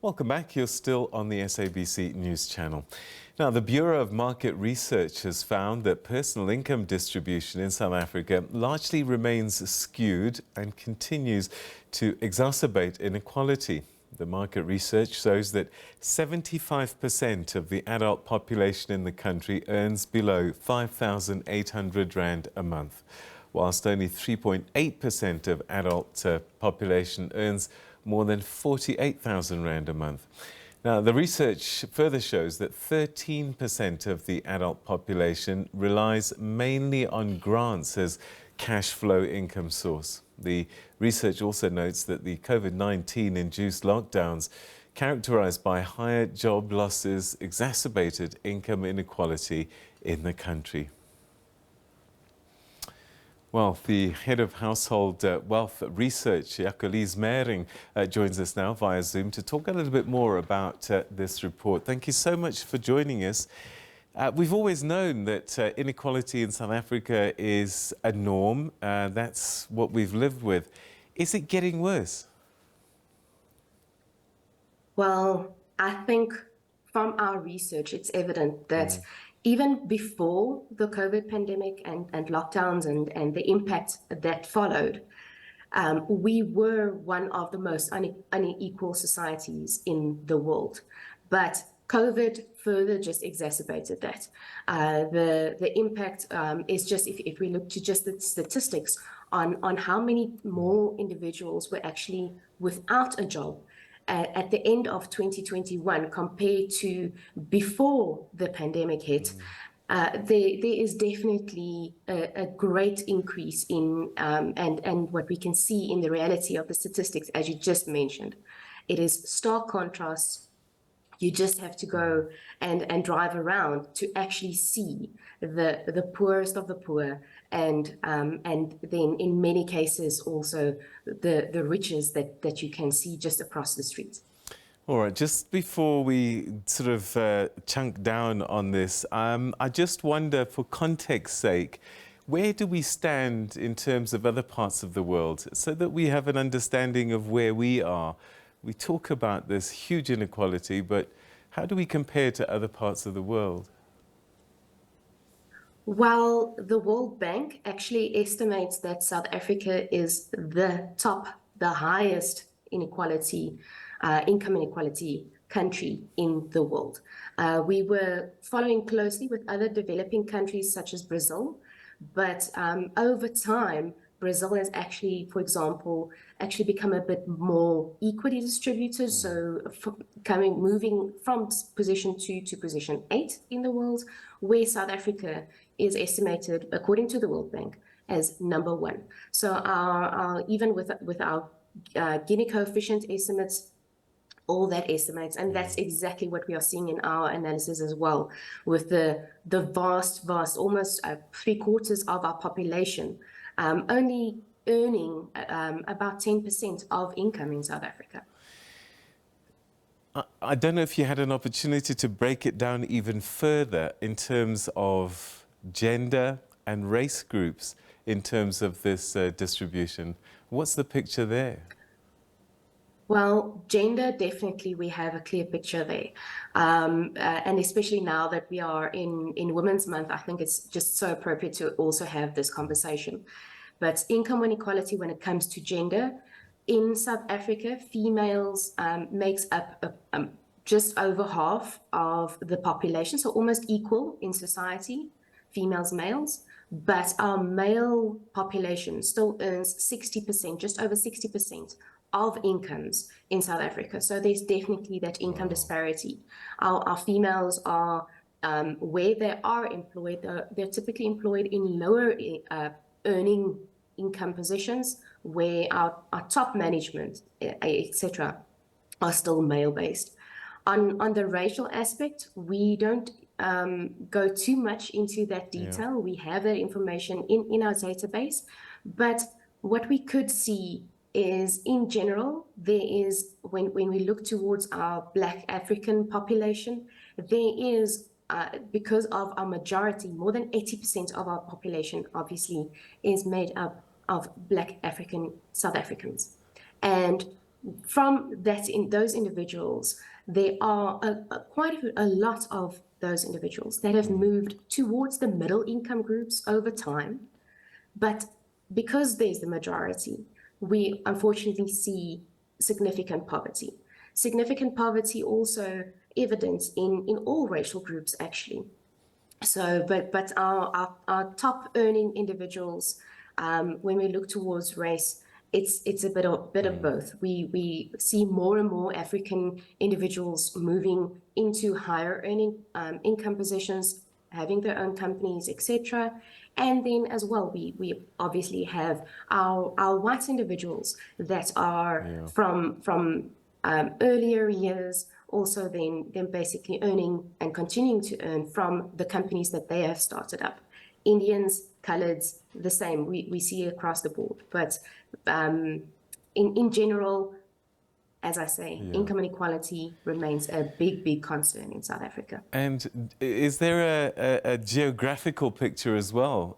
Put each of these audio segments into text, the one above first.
Welcome back. You're still on the SABC News Channel. Now, the Bureau of Market Research has found that personal income distribution in South Africa largely remains skewed and continues to exacerbate inequality. The market research shows that 75% of the adult population in the country earns below 5,800 Rand a month, whilst only 3.8% of adult population earns more than 48,000 Rand a month. Now, the research further shows that 13% of the adult population relies mainly on grants as cash flow income source. The research also notes that the COVID-19 induced lockdowns, characterized by higher job losses, exacerbated income inequality in the country. Well, the head of household wealth research, Jacolize Meiring, joins us now via Zoom to talk a little bit more about this report. Thank you so much for joining us. We've always known that inequality in South Africa is a norm. That's what we've lived with. Is it getting worse? Well, I think from our research, it's evident that even before the COVID pandemic and lockdowns and the impact that followed, we were one of the most unequal societies in the world. But COVID further just exacerbated that. The impact is just, if we look to just the statistics on how many more individuals were actually without a job at the end of 2021 compared to before the pandemic hit, there is definitely a great increase in, and what we can see in the reality of the statistics, as you just mentioned. It is stark contrast. You just have to go and drive around to actually see the poorest of the poor, and then in many cases also the riches that you can see just across the street. All right, just before we sort of chunk down on this, I just wonder, for context's sake, where do we stand in terms of other parts of the world, so that we have an understanding of where we are? We talk about this huge inequality, but how do we compare to other parts of the world? Well, the World Bank actually estimates that South Africa is the highest inequality, income inequality country in the world. We were following closely with other developing countries such as Brazil, but over time, Brazil has actually, for example, become a bit more equally distributed. So moving from position 2 to position 8 in the world, where South Africa is estimated, according to the World Bank, as number 1. So even with our Gini coefficient estimates, all that estimates, and that's exactly what we are seeing in our analysis as well, with the vast, almost 3/4 of our population only earning about 10% of income in South Africa. I don't know if you had an opportunity to break it down even further in terms of gender and race groups in terms of this distribution. What's the picture there? Well, gender, definitely we have a clear picture there. And especially now that we are in Women's Month, I think it's just so appropriate to also have this conversation. But income inequality when it comes to gender, in South Africa, females makes up just over half of the population, so almost equal in society, females, males. But our male population still earns 60%, just over 60% of incomes in South Africa. So there's definitely that income disparity. Our females are, where they are employed, they're typically employed in lower earning income positions, where our top management, etc., are still male-based. On the racial aspect, we don't go too much into that detail. Yeah. We have that information in our database, but what we could see is, in general, there is, when we look towards our Black African population, there is, because of our majority, more than 80% of our population obviously is made up of Black African South Africans. And from that, in those individuals, there are quite a lot of those individuals that have moved towards the middle income groups over time. But because there's the majority, we unfortunately see significant poverty. Significant poverty also evident in all racial groups, actually. So, but our top earning individuals, when we look towards race, it's a bit of both. We see more and more African individuals moving into higher earning income positions, having their own companies, etc. And then as well, we obviously have our white individuals that are from earlier years, also then basically earning and continuing to earn from the companies that they have started up. Indians, coloreds, the same, we see across the board. But in general, as I say, income inequality remains a big concern in South Africa. And is there a geographical picture as well?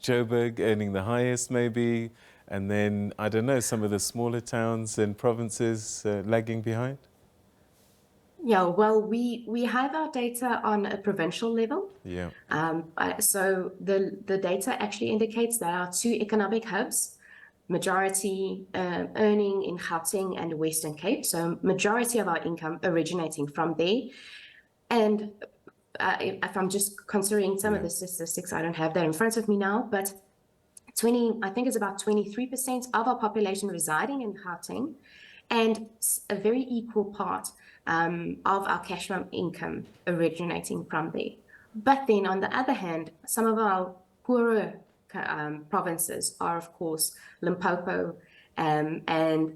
Joburg earning the highest maybe, and then, I don't know, some of the smaller towns and provinces lagging behind? Yeah, well, we have our data on a provincial level. Yeah. So the data actually indicates there are two economic hubs, majority earning in Gauteng and the Western Cape. So majority of our income originating from there. And if I'm just considering some of the statistics, I don't have that in front of me now, but I think it's about 23% of our population residing in Gauteng, and a very equal part of our cash from income originating from there. But then on the other hand, some of our poorer provinces are, of course, Limpopo, and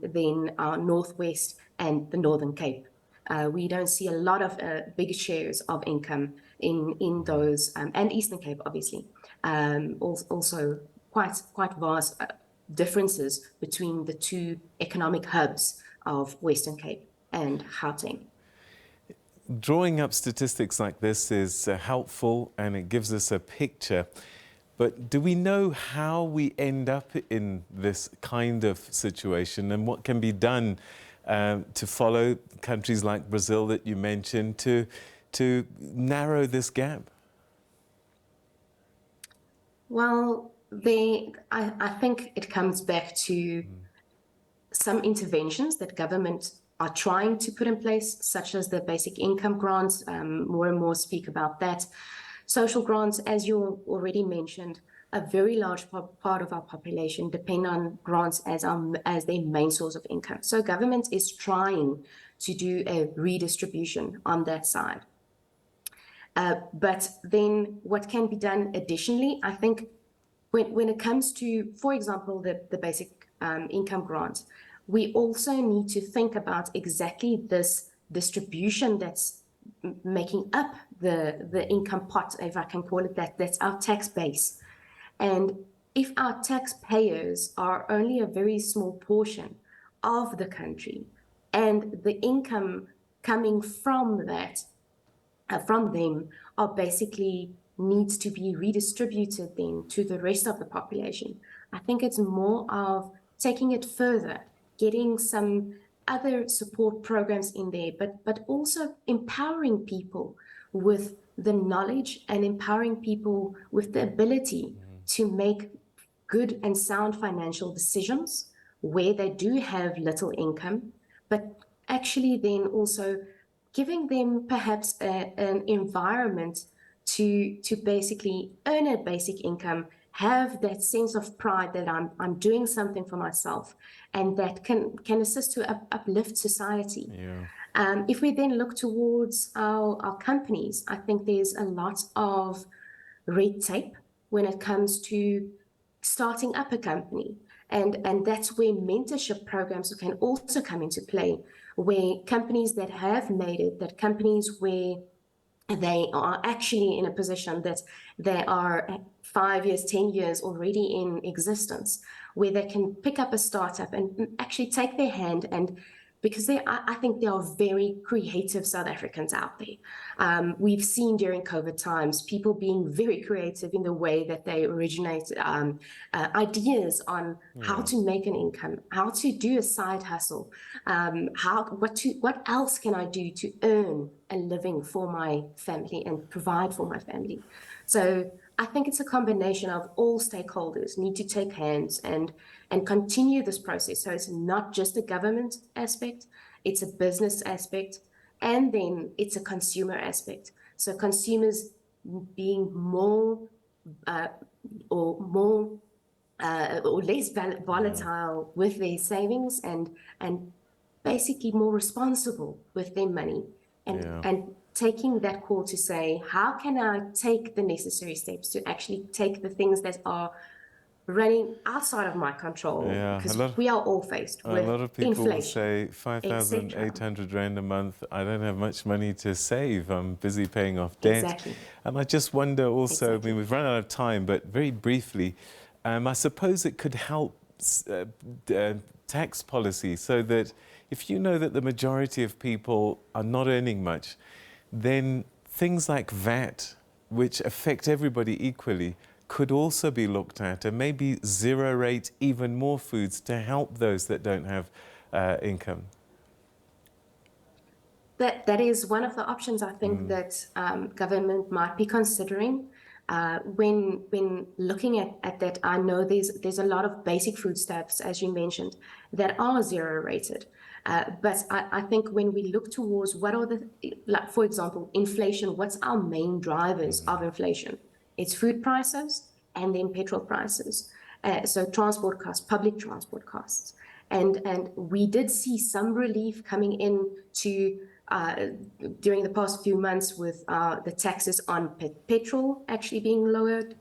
then our Northwest and the Northern Cape. We don't see a lot of big shares of income in those, and Eastern Cape, obviously. Also quite vast differences between the two economic hubs of Western Cape and Gauteng. Drawing up statistics like this is helpful and it gives us a picture. But do we know how we end up in this kind of situation and what can be done to follow countries like Brazil that you mentioned to narrow this gap? Well, I think it comes back to some interventions that government are trying to put in place, such as the basic income grants. More and more speak about that. Social grants, as you already mentioned, a very large part of our population depend on grants as their main source of income. So government is trying to do a redistribution on that side. But then what can be done additionally, I think when it comes to, for example, the basic income grant, we also need to think about exactly this distribution that's making up the income pot, if I can call it that. That's our tax base. And if our taxpayers are only a very small portion of the country, and the income coming from that, from them, are basically needs to be redistributed then to the rest of the population, I think it's more of taking it further, getting some other support programs in there, but also empowering people with the knowledge and empowering people with the ability to make good and sound financial decisions where they do have little income, but actually then also giving them perhaps an environment to basically earn a basic income, have that sense of pride that I'm doing something for myself, and that can assist to uplift society. Yeah. If we then look towards our companies, I think there's a lot of red tape when it comes to starting up a company. And that's where mentorship programs can also come into play, where companies that have made it, that companies where they are actually in a position that they are 5 years, 10 years already in existence, where they can pick up a startup and actually take their hand and because I think there are very creative South Africans out there. We've seen during COVID times people being very creative in the way that they originate ideas on how to make an income, how to do a side hustle, what else can I do to earn a living for my family and provide for my family. So I think it's a combination of all stakeholders need to take hands and continue this process. So it's not just a government aspect, it's a business aspect, and then it's a consumer aspect. So consumers being more or less volatile with their savings and basically more responsible with their money and taking that call to say, how can I take the necessary steps to actually take the things that are running outside of my control, because we are all faced with a lot of people will inflation, say 5,800 Rand a month. I don't have much money to save. I'm busy paying off debt. Exactly. And I just wonder also, I mean, we've run out of time, but very briefly, I suppose it could help tax policy so that if you know that the majority of people are not earning much, then things like VAT, which affect everybody equally, could also be looked at, and maybe zero rate even more foods to help those that don't have income. That is one of the options I think that government might be considering. When looking at that, I know there's a lot of basic foodstuffs, as you mentioned, that are zero rated. But I think when we look towards what are like, for example, inflation, what's our main drivers of inflation? It's food prices and then petrol prices. So transport costs, public transport costs. And we did see some relief coming in to during the past few months with the taxes on petrol actually being lowered.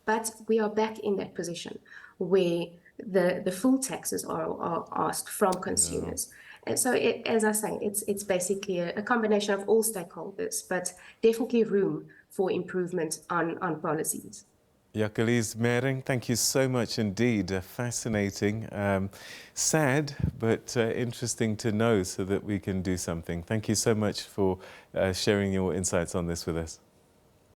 But we are back in that position where the full taxes are asked from consumers. And so, as I say, it's basically a combination of all stakeholders, but definitely room for improvement on policies. Jacolize Meiring, thank you so much indeed. Fascinating, sad, but interesting to know so that we can do something. Thank you so much for sharing your insights on this with us.